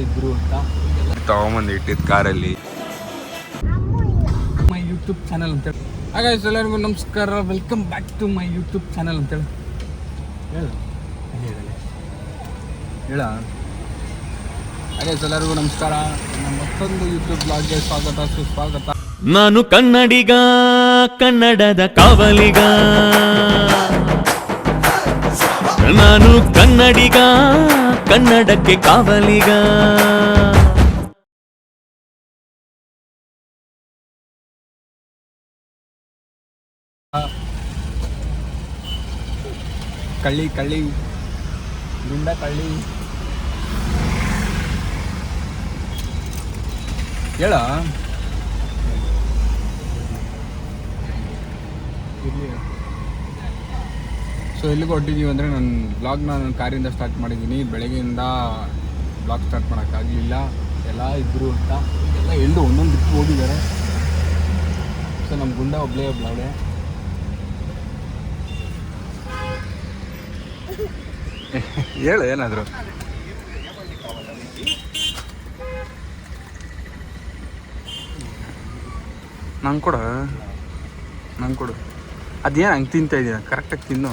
ಇದ್ರು ಅಂತ ತಗೊಂಬಂದು ಇಟ್ಟಿದ್ದು ಕಾರಲ್ಲಿ. ಮೈ ಯೂಟ್ಯೂಬ್ ಚಾನಲ್ ಅಂತೇಳಿ. ಹಾಗಾಗಿ ಎಲ್ಲರಿಗೂ ನಮಸ್ಕಾರ, welcome back to my YouTube channel ಅಂತೇಳಿ ಹೇಳ. ಹಾಗಾಗಿ ಎಲ್ಲರಿಗೂ ನಮಸ್ಕಾರ, ನಮ್ಮ ಮತ್ತೊಂದು ಯೂಟ್ಯೂಬ್ ಬ್ಲಾಗ್ಗೆ ಸ್ವಾಗತ ಸುಸ್ವಾಗತ. ನಾನು ಕನ್ನಡಿಗ, ಕನ್ನಡದ ಕಾವಲಿಗ. ನಾನು ಕನ್ನಡಿಗ, ಕನ್ನಡಕ್ಕೆ ಕಾವಲಿಗ. ಕಳ್ಳಿ ಕಳ್ಳಿ ಗುಂಡ ಕಳ್ಳಿ ಹೇಳ. ಸೊ ಎಲ್ಲಿಗೆ ಹೊಟ್ಟಿದ್ದೀವಿ ಅಂದರೆ, ನನ್ನ ಬ್ಲಾಗ್ನ ನಾನು ಕಾರಿಂದ ಸ್ಟಾರ್ಟ್ ಮಾಡಿದ್ದೀನಿ. ಬೆಳಗ್ಗೆಯಿಂದ ಬ್ಲಾಗ್ ಸ್ಟಾರ್ಟ್ ಮಾಡೋಕ್ಕಾಗಲಿಲ್ಲ, ಎಲ್ಲ ಇದ್ದರು ಅಂತ ಎಲ್ಲ ಎಲ್ಲೂ ಒಂದೊಂದು ಬಿಟ್ಟು ಹೋಗಿದ್ದಾರೆ. ಸೊ ನಮ್ಮ ಗುಂಡ ಒಬ್ಬಳೇ ಹೇಳು ಏನಾದರೂ. ನಂಗೆ ಕೊಡು ಅದೇನು ಹಂಗೆ ತಿಂತಾ ಇದೀಯ, ಕರೆಕ್ಟಾಗಿ ತಿನ್ನು.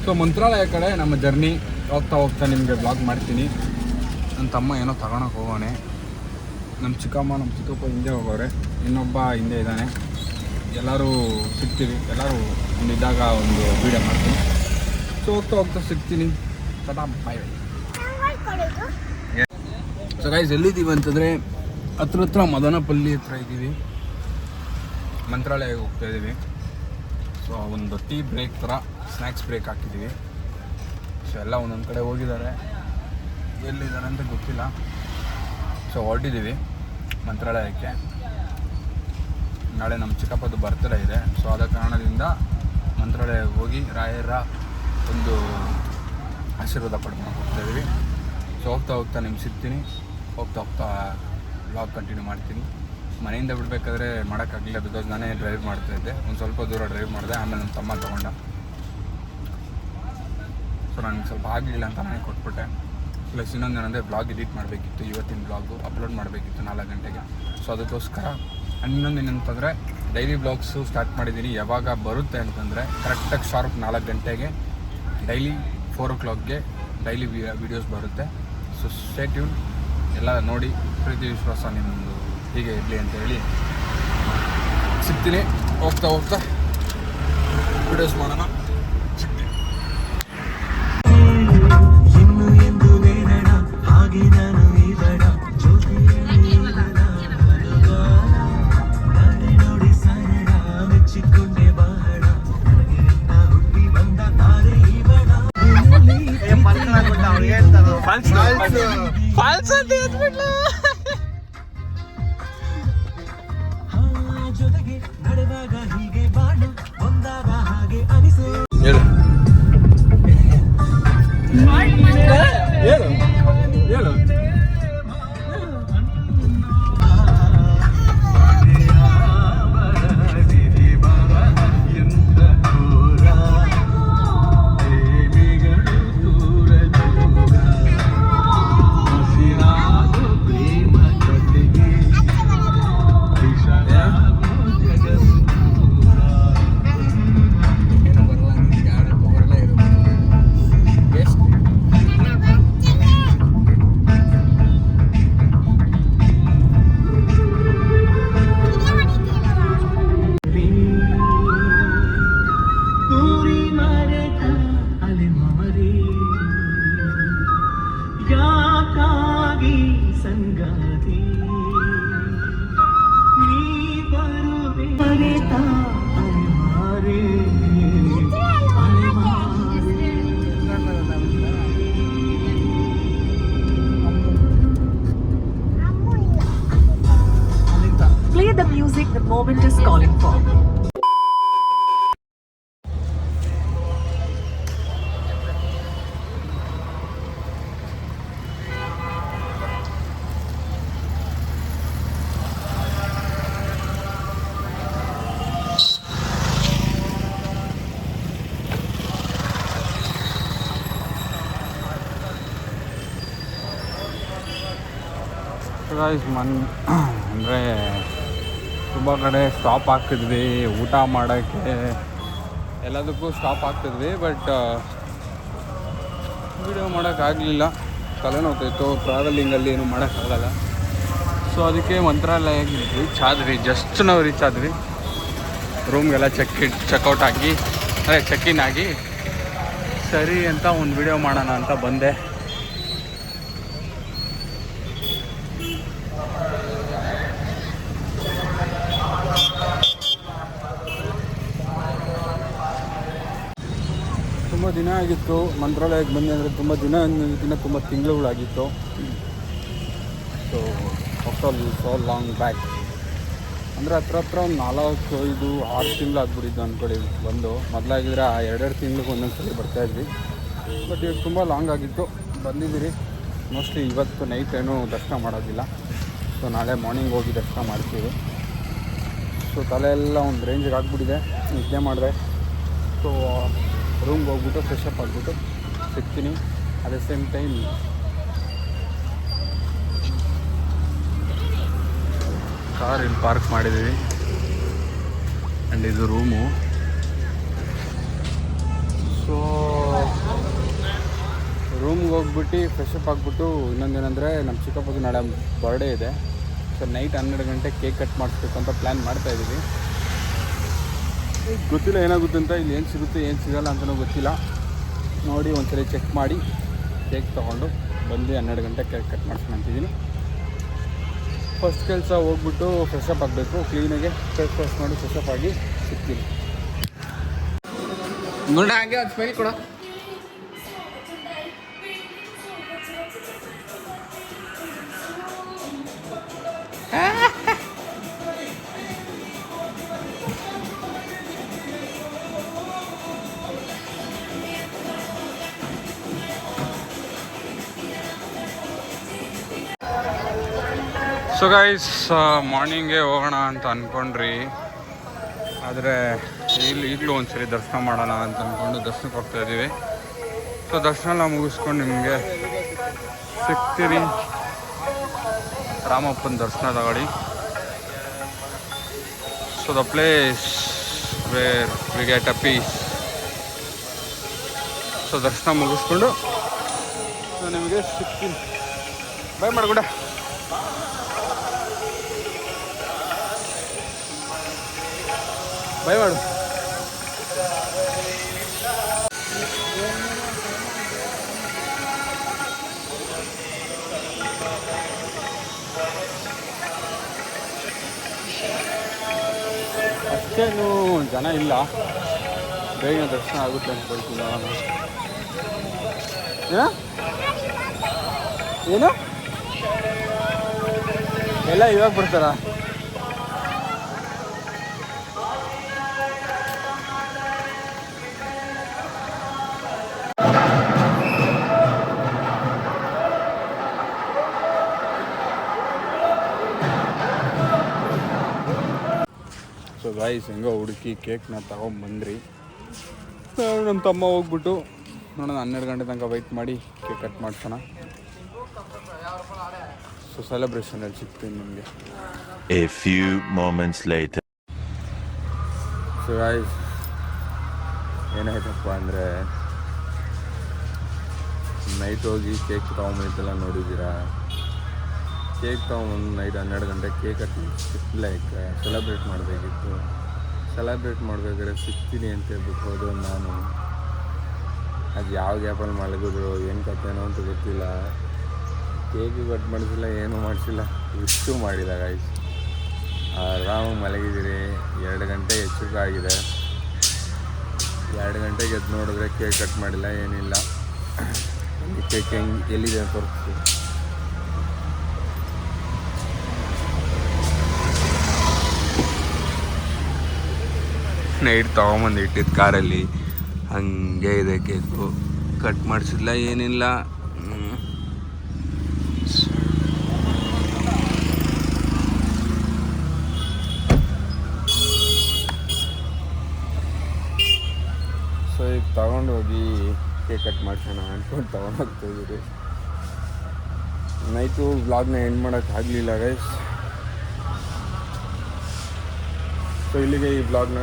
ಸೊ ಮಂತ್ರಾಲಯ ಕಡೆ ನಮ್ಮ ಜರ್ನಿ ಹೋಗ್ತಾ ನಿಮಗೆ ಬ್ಲಾಗ್ ಮಾಡ್ತೀನಿ. ನನ್ನ ತಮ್ಮ ಏನೋ ತಗೊಳಕ್ಕೆ ಹೋಗೋನೆ, ನಮ್ಮ ಚಿಕ್ಕಮ್ಮ ನಮ್ಮ ಚಿಕ್ಕಪ್ಪ ಹಿಂದೆ ಹೋಗೋರೆ, ಇನ್ನೊಬ್ಬ ಹಿಂದೆ ಇದ್ದಾನೆ. ಎಲ್ಲರೂ ಸಿಗ್ತೀವಿ, ಎಲ್ಲರೂ ಒಂದಿದ್ದಾಗ ಒಂದು ವೀಡಿಯೋ ಮಾಡ್ತೀನಿ. ಸೊ ಹೋಗ್ತಾ ಸಿಗ್ತೀನಿ. ಟಾಟಾ ಬಾಯ್. ಸೊ ಗೈಸ್ ಎಲ್ಲಿದ್ದೀವಿ ಅಂತಂದರೆ, ಹತ್ರ ಮದನಪಲ್ಲಿ ಹತ್ರ ಇದ್ದೀವಿ, ಮಂತ್ರಾಲಯಕ್ಕೆ ಹೋಗ್ತಾ ಇದ್ದೀವಿ. ಸೊ ಒಂದು ಟೀ ಬ್ರೇಕ್ ಥರ ಸ್ನ್ಯಾಕ್ಸ್ ಬ್ರೇಕ್ ಹಾಕಿದ್ದೀವಿ. ಸೊ ಎಲ್ಲ ಒಂದೊಂದು ಕಡೆ ಹೋಗಿದ್ದಾರೆ, ಎಲ್ಲಿದ್ದಾರೆ ಅಂತ ಗೊತ್ತಿಲ್ಲ. ಸೊ ಹೊರಟಿದ್ದೀವಿ ಮಂತ್ರಾಲಯಕ್ಕೆ. ನಾಳೆ ನಮ್ಮ ಚಿಕ್ಕಪ್ಪದ್ದು ಬರ್ತಡೇ ಇದೆ. ಸೊ ಆದ ಕಾರಣದಿಂದ ಮಂತ್ರಾಲಯಕ್ಕೆ ಹೋಗಿ ರಾಯರ ಒಂದು ಆಶೀರ್ವಾದ ಪಡ್ಕೊಂಡು ಹೋಗ್ತಾಯಿದ್ದೀವಿ. ಸೊ ಹೋಗ್ತಾ ನಿಮ್ಗೆ ಸಿಗ್ತೀನಿ. ಹೋಗ್ತಾ ವ್ಲಾಗ್ ಕಂಟಿನ್ಯೂ ಮಾಡ್ತೀನಿ. ಮನೆಯಿಂದ ಬಿಡಬೇಕಾದ್ರೆ ಮಾಡೋಕ್ಕಾಗಲಿಲ್ಲ, ಬಿಕಾಸ್ ನಾನೇ ಡ್ರೈವ್ ಮಾಡ್ತಾಯಿದ್ದೆ. ಒಂದು ಸ್ವಲ್ಪ ದೂರ ಡ್ರೈವ್ ಮಾಡಿದೆ, ಆಮೇಲೆ ನಮ್ಮ ತಮ್ಮ ತೊಗೊಂಡ. ಸೊ ನನಗೆ ಸ್ವಲ್ಪ ಆಗಲಿಲ್ಲ ಅಂತ ನಾನೇ ಕೊಟ್ಬಿಟ್ಟೆ. ಪ್ಲಸ್ ಇನ್ನೊಂದೇನೆಂದರೆ ಬ್ಲಾಗ್ ಎಡಿಟ್ ಮಾಡಬೇಕಿತ್ತು, ಇವತ್ತಿನ ಬ್ಲಾಗು ಅಪ್ಲೋಡ್ ಮಾಡಬೇಕಿತ್ತು 4 ಗಂಟೆಗೆ. ಸೊ ಅದಕ್ಕೋಸ್ಕರ ಇನ್ನೊಂದೇನಂತಂದರೆ, ಡೈಲಿ ಬ್ಲಾಗ್ಸು ಸ್ಟಾರ್ಟ್ ಮಾಡಿದ್ದೀನಿ. ಯಾವಾಗ ಬರುತ್ತೆ ಅಂತಂದರೆ ಕರೆಕ್ಟಾಗಿ ಶಾರ್ಪ್ 4 ಗಂಟೆಗೆ ಡೈಲಿ 4 o'clockಗೆ ಡೈಲಿ ವೀಡಿಯೋಸ್ ಬರುತ್ತೆ. ಸೊ ಸ್ಟೇ ಟ್ಯೂನ್, ಎಲ್ಲ ನೋಡಿ ಪ್ರೀತಿ ವಿಶ್ವಾಸ ನಿಮ್ಮದು ಹೀಗೆ ಇರಲಿ ಅಂತ ಹೇಳಿ ಸಿಗ್ತೀನಿ. ಹೋಗ್ತಾ ವೀಡಿಯೋಸ್ ಮಾಡೋಣ. ಫಾಲ್ಸ್ ಅಂತ ಹೇಳ್ಬಿಟ್ಲ. ಹೇಳು Play the music the moment is calling for. Guys ಅಂದರೆ ತುಂಬ ಕಡೆ ಸ್ಟಾಪ್ ಆಗ್ತಿದ್ವಿ ಊಟ ಮಾಡೋಕ್ಕೆ ಎಲ್ಲದಕ್ಕೂ ಸ್ಟಾಪ್ ಆಗ್ತಿದ್ವಿ. ಬಟ್ ವೀಡಿಯೋ ಮಾಡೋಕ್ಕಾಗಲಿಲ್ಲ, ತಲೆನೋವ್ತಾಯಿತ್ತು, ಟ್ರಾವೆಲಿಂಗಲ್ಲಿ ಏನು ಮಾಡೋಕ್ಕಾಗಲ್ಲ. ಸೊ ಅದಕ್ಕೆ ಮಂತ್ರಾಲಯಕ್ಕೆ ರೀಚ್ ಆದ್ವಿ. ಜಸ್ಟ್ ನಾವು ರೀಚ್ ಆದ್ವಿ, ರೂಮ್ಗೆಲ್ಲ ಚೆಕ್ಔಟ್ ಆಗಿ ಚೆಕ್-ಇನ್ ಆಗಿ ಸರಿ ಅಂತ ಒಂದು ವಿಡಿಯೋ ಮಾಡೋಣ ಅಂತ ಬಂದೆ. ತುಂಬ ದಿನ ಆಗಿತ್ತು ಮಂತ್ರಾಲಯಕ್ಕೆ ಬಂದೆ, ಅಂದರೆ ತುಂಬ ದಿನ ತುಂಬ ತಿಂಗಳುಗಳಾಗಿತ್ತು. ಸೊ ಲಾಂಗ್ ಬ್ಯಾಕ್ ಅಂದರೆ ಹತ್ರ ಒಂದು 4-5-6 ತಿಂಗಳು ಆಗ್ಬಿಟ್ಟಿದ್ದು ಅಂದ್ಕೊಳ್ಳಿ ಬಂದು. ಮೊದಲಾಗಿದ್ರೆ 2 ತಿಂಗ್ಳಿಗೆ ಒಂದೊಂದ್ಸಲಿ ಬರ್ತಾಯಿದ್ವಿ. ಬಟ್ ಇವಾಗ ತುಂಬ ಲಾಂಗ್ ಆಗಿತ್ತು, ಬಂದಿದ್ದೀರಿ. ಮೋಸ್ಟ್ಲಿ ಇವತ್ತು ನೈಟ್ ಏನೂ ದರ್ಶನ ಮಾಡೋದಿಲ್ಲ. ಸೊ ನಾಳೆ ಮಾರ್ನಿಂಗ್ ಹೋಗಿ ದರ್ಶನ ಮಾಡ್ತೀವಿ. ಸೊ ತಲೆ ಎಲ್ಲ ಒಂದು ರೇಂಜಿಗೆ ಆಗಿಬಿಟ್ಟಿದೆ, ನಿದ್ದೆ ಮಾಡಿದೆ. ಸೊ ರೂಮ್ಗೆ ಹೋಗ್ಬಿಟ್ಟು ಫ್ರೆಶ್ ಅಪ್ ಆಗಿಬಿಟ್ಟು ಸಿಗ್ತೀನಿ. At the same time car ಇಲ್ಲಿ ಪಾರ್ಕ್ ಮಾಡಿದ್ದೀವಿ. ಆ್ಯಂಡ್ ಇದು ರೂಮು. ಸೊ ರೂಮ್ಗೆ ಹೋಗ್ಬಿಟ್ಟು ಫ್ರೆಶ್ ಅಪ್ ಆಗಿಬಿಟ್ಟು ಇನ್ನೊಂದೇನೆಂದರೆ ನಮ್ಮ ಚಿಕ್ಕಪ್ಪಗೆ ನಾಳೆ ಬರ್ಡೇ ಇದೆ. ಸೊ ನೈಟ್ 12 ಗಂಟೆ ಕೇಕ್ ಕಟ್ ಮಾಡಿಸ್ಬೇಕು ಅಂತ ಪ್ಲ್ಯಾನ್ ಮಾಡ್ತಾಯಿದ್ದೀವಿ. ಗೊತ್ತಿಲ್ಲ ಏನಾಗುತ್ತೆ ಅಂತ, ಇಲ್ಲಿ ಏನು ಸಿಗುತ್ತೆ ಏನು ಸಿಗೋಲ್ಲ ಅಂತಲೂ ಗೊತ್ತಿಲ್ಲ. ನೋಡಿ ಒಂದ್ಸರಿ ಚೆಕ್ ಮಾಡಿ ಕೇಕ್ ತೊಗೊಂಡು ಬಂದು 12 ಗಂಟೆ ಕೇಕ್ ಕಟ್ ಮಾಡ್ಸ್ಕೊಂಡು ಅಂತಿದ್ದೀನಿ. ಫಸ್ಟ್ ಕೆಲಸ ಹೋಗ್ಬಿಟ್ಟು ಫ್ರೆಶ್ ಅಪ್ ಆಗಬೇಕು, ಕ್ಲೀನಾಗೆ ಫೇಸ್ ವಾಶ್ ಮಾಡಿ ಫ್ರೆಶ್ ಅಪ್ ಆಗಿ ಸಿಗ್ತೀನಿ. ನೋಡ ಹಾಗೆ ಅದು ಸ್ಮೆಲ್ ಕೊಡ. ಸೊ ಗೈಸ್ ಮಾರ್ನಿಂಗೇ ಹೋಗೋಣ ಅಂತ ಅಂದ್ಕೊಂಡ್ರಿ, ಆದರೆ ಈಗಲೂ ಒಂದ್ಸರಿ ದರ್ಶನ ಮಾಡೋಣ ಅಂತ ಅಂದ್ಕೊಂಡು ದರ್ಶನಕ್ಕೆ ಹೋಗ್ತಾಯಿದ್ದೀವಿ. ಸೊ ದರ್ಶನ ಎಲ್ಲ ಮುಗಿಸ್ಕೊಂಡು ನಿಮಗೆ ಸಿಗ್ತೀರಿ. ರಾಮಪ್ಪನ ದರ್ಶನ ತಗೊಳ್ಳಿ. So the place where we get a peace. ಸೊ ದರ್ಶನ ಮುಗಿಸ್ಕೊಂಡು ನಾನು ನಿಮಗೆ ಸಿಗ್ತೀನಿ. ಬಾಯ್ ಮಾಡ್ಕೊಂಡೆ. ಬಾಯ್ ಮಾಡು. ಅಷ್ಟೇನು ಜನ ಇಲ್ಲ, ಬೇಗ ದರ್ಶನ ಆಗುತ್ತೆ ಅಂದ್ಕೊಳ್ತೀನಿ. ಏನು ಎಲ್ಲ ಇವಾಗ ಬರ್ತಾರ? ಸೊ ಗಾಯ್ಸ್ ಹೆಂಗೋ ಹುಡುಕಿ ಕೇಕ್ನ ತಗೊಂಬಂದ್ರಿ. ನಮ್ಮ ತಮ್ಮ ಹೋಗ್ಬಿಟ್ಟು ನೋಡೋಣ 12 ಗಂಟೆ ತನಕ ವೆಯ್ಟ್ ಮಾಡಿ ಕೇಕ್ ಕಟ್ ಮಾಡ್ಸೋಣ. ಸೊ ಸೆಲೆಬ್ರೇಷನಲ್ಲಿ ಸಿಗ್ತೀನಿ ನಿಮಗೆ. A few moments later. So guys ಏನಾಯ್ತಪ್ಪ ಅಂದರೆ ನೈಟ್ ಹೋಗಿ ಕೇಕ್ ತೊಗೊಂಬೈತೆಲ್ಲ ನೋಡಿದ್ದೀರಾ. ಕೇಕ್ ತೊಗೊಂಬಂದು ನೈಟ್ 12 ಗಂಟೆ ಕೇಕ್ ಕಟ್ಟಿ ಲೈಕ್ ಸೆಲೆಬ್ರೇಟ್ ಮಾಡಬೇಕಿತ್ತು. ಸೆಲೆಬ್ರೇಟ್ ಮಾಡಬೇಕಾದ್ರೆ ಸಿಗ್ತೀನಿ ಅಂತ ಹೇಳ್ಬಿಟ್ಟು ಹೋದೋ ನಾನು. ಅದು ಯಾವ ಗ್ಯಾಪಲ್ಲಿ ಮಲಗಿದ್ರು ಏನು ಕಥೆನೋ ಅಂತ ಗೊತ್ತಿಲ್ಲ. ಕೇಕು ಕಟ್ ಮಾಡಿಸಿಲ್ಲ, ಏನೂ ಮಾಡಿಸಿಲ್ಲ, ಇಷ್ಟು ಮಾಡಿಲ್ಲ ಗಾಯ್ಸ್. ಆರಾಮಾಗಿ ಮಲಗಿದ್ದೀರಿ. 2 ಗಂಟೆ ಎಚ್ಚರಿಕೆ ಆಗಿದೆ. 2 ಗಂಟೆಗೆ ಎದ್ದು ನೋಡಿದ್ರೆ ಕೇಕ್ ಕಟ್ ಮಾಡಿಲ್ಲ, ಏನಿಲ್ಲ. ಕೇಕ್ ಎಲ್ಲಿದೆ ಅಂತ ತೋರಿಸ್ತೀನಿ. ನೈಟ್ ತೊಗೊಂಬಂದು ಇಟ್ಟಿದ್ದು ಕಾರಲ್ಲಿ, ಹಂಗೆ ಇದೆ ಕೇಕು. ಕಟ್ ಮಾಡಿಸಿಲ್ಲ, ಏನಿಲ್ಲ. ಸೊ ಈಗ ತೊಗೊಂಡೋಗಿ ಕೇಕ್ ಕಟ್ ಮಾಡ್ಸೋಣ ಅಂದ್ಕೊಂಡು ತೊಗೊಂಡೋಗ್ತಾಯಿದ್ದೀರಿ. ನೈಟು ವ್ಲಾಗ್ನ ಎಂಡ್ ಮಾಡೋಕ್ಕಾಗಲಿಲ್ಲ ಗೈಸ್. ಸೊ ಇಲ್ಲಿಗೆ ಈ ವ್ಲಾಗ್ನ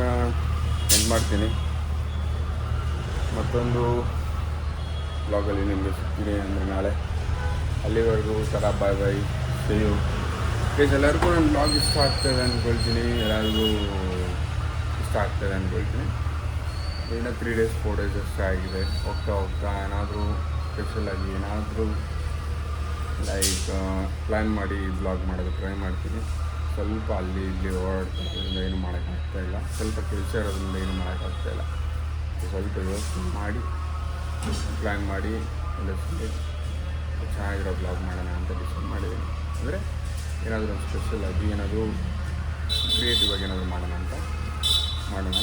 ಎಂಡ್ ಮಾಡ್ತೀನಿ. ಮತ್ತೊಂದು ವ್ಲಾಗಲ್ಲಿ ನಿಮಗೆ ಸಿಗ್ತೀನಿ ಅಂದರೆ ನಾಳೆ. ಅಲ್ಲಿವರೆಗೂ tata bye bye, see you guys. ಎಲ್ಲರಿಗೂ ನನ್ನ ವ್ಲಾಗ್ ಇಷ್ಟ ಆಗ್ತದೆ ಅಂದ್ಕೊಳ್ತೀನಿ, ಎಲ್ಲರಿಗೂ ಇಷ್ಟ ಆಗ್ತದೆ ಅಂದ್ಕೊಳ್ತೀನಿ. ಇನ್ನೂ 3 days 4 days ಅಷ್ಟೇ ಆಗಿದೆ. ಹೋಗ್ತಾ ಏನಾದರೂ ಸ್ಪೆಷಲಾಗಿ ಏನಾದರೂ ಲೈಕ್ ಪ್ಲ್ಯಾನ್ ಮಾಡಿ ಬ್ಲಾಗ್ ಮಾಡೋದು ಟ್ರೈ ಮಾಡ್ತೀನಿ. ಸ್ವಲ್ಪ ಅಲ್ಲಿ ಇಲ್ಲಿ ಓಡಾಡ್ತಿರೋದ್ರಿಂದ ಏನು ಮಾಡೋಕ್ಕಾಗ್ತಾಯಿಲ್ಲ, ಸ್ವಲ್ಪ ಕೆಲಸ ಇರೋದ್ರಿಂದ ಏನು ಮಾಡೋಕ್ಕಾಗ್ತಾಯಿಲ್ಲ. ಸ್ವಲ್ಪ ಯೋಚನೆ ಮಾಡಿ ಪ್ಲ್ಯಾನ್ ಮಾಡಿ ಒಂದಷ್ಟು ಚೆನ್ನಾಗಿರೋ ಬ್ಲಾಗ್ ಮಾಡೋಣ ಅಂತ ಡಿಸೈಡ್ ಮಾಡಿದ್ದೀನಿ. ಅಂದರೆ ಏನಾದರೂ ಒಂದು ಸ್ಪೆಷಲಾಗಿ ಏನಾದರೂ ಕ್ರಿಯೇಟಿವ್ ಆಗಿ ಏನಾದರೂ ಮಾಡೋಣ ಅಂತ ಮಾಡೋಣ.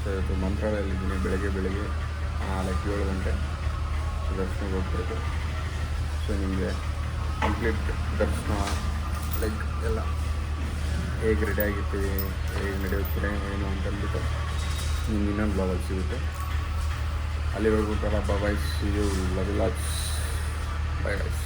ಸೊ ಇವತ್ತು ಮಂತ್ರಾಲಯದಲ್ಲಿದ್ದೀನಿ. ಬೆಳಗ್ಗೆ 7 ಗಂಟೆ ದರ್ಶನಕ್ಕೆ ಹೋಗ್ಬೇಕು. ಸೊ ನಿಮಗೆ ಕಂಪ್ಲೀಟ್ ದರ್ಶನ ಲೈಕ್ ಎಲ್ಲ ಹೇಗೆ ರೆಡಿ ಆಗಿರ್ತೀವಿ, ಹೇಗೆ ನಡೆಯುತ್ತೀರಿ ಏನು ಅಂತಂದ್ಬಿಟ್ಟು ನಿಮ್ಗೆ ಇನ್ನೊಂದು ಬ್ಲಾಗಲ್ಲಿ ಸಿಗುತ್ತೆ. ಅಲ್ಲಿವರೆಗೂ tata bye, see you, love you lots, bye guys.